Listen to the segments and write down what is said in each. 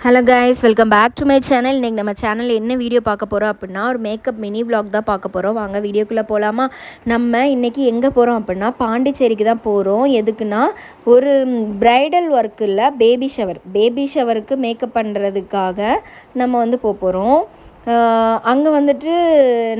Hello guys, welcome back to my channel. இன்றைக்கி நம்ம சேனலில் என்ன வீடியோ பார்க்க போகிறோம் அப்படின்னா, ஒரு மேக்கப் மினி விலாக் தான் பார்க்க போகிறோம். வாங்க வீடியோக்குள்ளே போகலாமா? நம்ம இன்றைக்கி எங்கே போகிறோம் அப்படின்னா, பாண்டிச்சேரிக்கு தான் போகிறோம். எதுக்குன்னா, ஒரு ப்ரைடல் ஒர்க் இல்லை, பேபி ஷவருக்கு மேக்கப் பண்ணுறதுக்காக நம்ம வந்து போகிறோம். அங்கே வந்துட்டு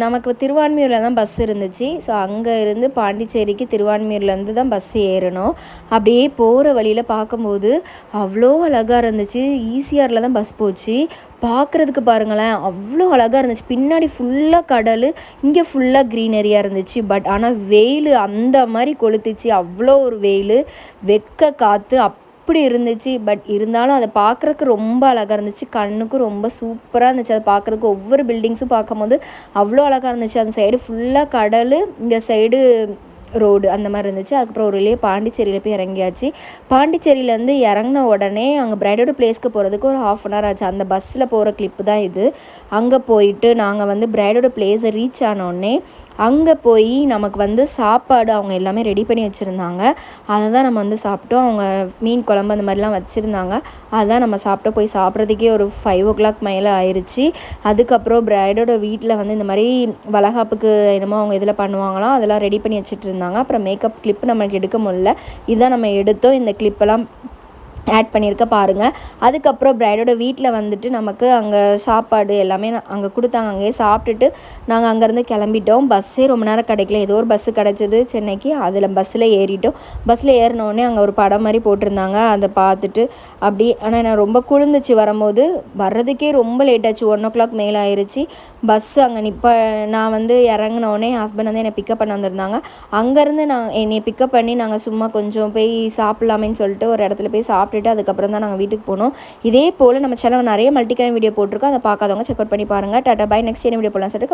நமக்கு திருவான்மியூரில் தான் பஸ் இருந்துச்சு. ஸோ அங்கே இருந்து பாண்டிச்சேரிக்கு திருவான்மியூர்லேருந்து தான் பஸ் ஏறணும். அப்படியே போகிற வழியில் பார்க்கும்போது அவ்வளோ அழகாக இருந்துச்சு. ஈசிஆரில் தான் பஸ் போச்சு. பார்க்குறதுக்கு பாருங்களேன், அவ்வளோ அழகாக இருந்துச்சு. பின்னாடி ஃபுல்லாக கடல், இங்கே ஃபுல்லாக க்ரீனரியாக இருந்துச்சு. பட் ஆனால் வெயில் அந்த மாதிரி கொளுத்துச்சு. அவ்வளோ ஒரு வெயில், வெக்க காற்று அப்படி இருந்துச்சு. பட் இருந்தாலும் அதை பார்க்குறதுக்கு ரொம்ப அழகாக இருந்துச்சு. கண்ணுக்கும் ரொம்ப சூப்பராக இருந்துச்சு. அதை பார்க்குறதுக்கு ஒவ்வொரு பில்டிங்ஸும் பார்க்கும்போது அவ்வளோ அழகாக இருந்துச்சு. அந்த சைடு ஃபுல்லாக கடல், இந்த சைடு ரோடு அந்த மாதிரி இருந்துச்சு. அதுக்கப்புறம் ஒரு வழியே பாண்டிச்சேரியில் போய் இறங்கியாச்சு. பாண்டிச்சேரியிலேருந்து இறங்கின உடனே அங்கே பிரைடோட பிளேஸ்க்கு போகிறதுக்கு ஒரு 1/2 hour ஆச்சு. அந்த பஸ்ஸில் போகிற கிளிப்பு தான் இது. அங்கே போயிட்டு நாங்கள் வந்து பிரைடோட பிளேஸை ரீச் ஆனோடனே அங்கே போய் நமக்கு வந்து சாப்பாடு அவங்க எல்லாமே ரெடி பண்ணி வச்சுருந்தாங்க. அதை தான் நம்ம வந்து சாப்பிட்டோம். அவங்க மீன் குழம்பு அந்த மாதிரிலாம் வச்சுருந்தாங்க. அதுதான் நம்ம சாப்பிட்டோம். போய் சாப்பிட்றதுக்கே ஒரு 5 o'clock மேலே ஆயிடுச்சு. அதுக்கப்புறம் பிரைடோட வீட்டில் வந்து இந்த மாதிரி வளகாப்புக்கு என்னமோ அவங்க இதில் பண்ணுவாங்களாம், அதெல்லாம் ரெடி பண்ணி வச்சுட்டு இருந்தாங்க. அப்புறம் மேக்கப் கிளிப்பு நம்மளுக்கு எடுக்க முடியல. இதான் நம்ம எடுத்தோம். இந்த கிளிப்பெல்லாம் ஆட் பண்ணியிருக்க பாருங்கள். அதுக்கப்புறம் பிரைடோட வீட்டில் வந்துட்டு நமக்கு அங்கே சாப்பாடு எல்லாமே அங்கே கொடுத்தாங்க. அங்கேயே சாப்பிட்டுட்டு நாங்கள் அங்கேருந்து கிளம்பிட்டோம். பஸ்ஸே ரொம்ப நேரம் கிடைக்கல. ஏதோ ஒரு பஸ்ஸு கிடச்சிது சென்னைக்கு. அதில் பஸ்ஸில் ஏறிட்டோம். பஸ்ஸில் ஏறினோடனே அங்கே ஒரு படம் மாதிரி போட்டிருந்தாங்க. அதை பார்த்துட்டு அப்படி, ஆனால் நான் ரொம்ப குளிர்ந்துச்சு வரும்போது. வர்றதுக்கே ரொம்ப லேட் ஆச்சு. 1 o'clock மேலே ஆயிடுச்சு. பஸ்ஸு அங்கே நான் வந்து இறங்கினோடனே ஹஸ்பண்ட் வந்து என்னை பிக்கப் பண்ண வந்திருந்தாங்க. அங்கேருந்து என்னை பிக்கப் பண்ணி நாங்கள் சும்மா கொஞ்சம் போய் சாப்பிட்லாமேன்னு சொல்லிட்டு ஒரு இடத்துல போய் சாப்பிட்டுட்டு அதுக்கப்புறம் தான் நாங்கள் வீட்டுக்கு போனோம். இதே போல் நம்ம சேனல் நிறைய மல்டிகிராம் வீடியோ போட்டிருக்கோம். அதை பார்க்காதவங்க செக் அவுட் பண்ணி பாருங்கள். டாடா பாய். நெக்ஸ்ட் என்ன வீடியோ போடலாம் சொல்லிட்டு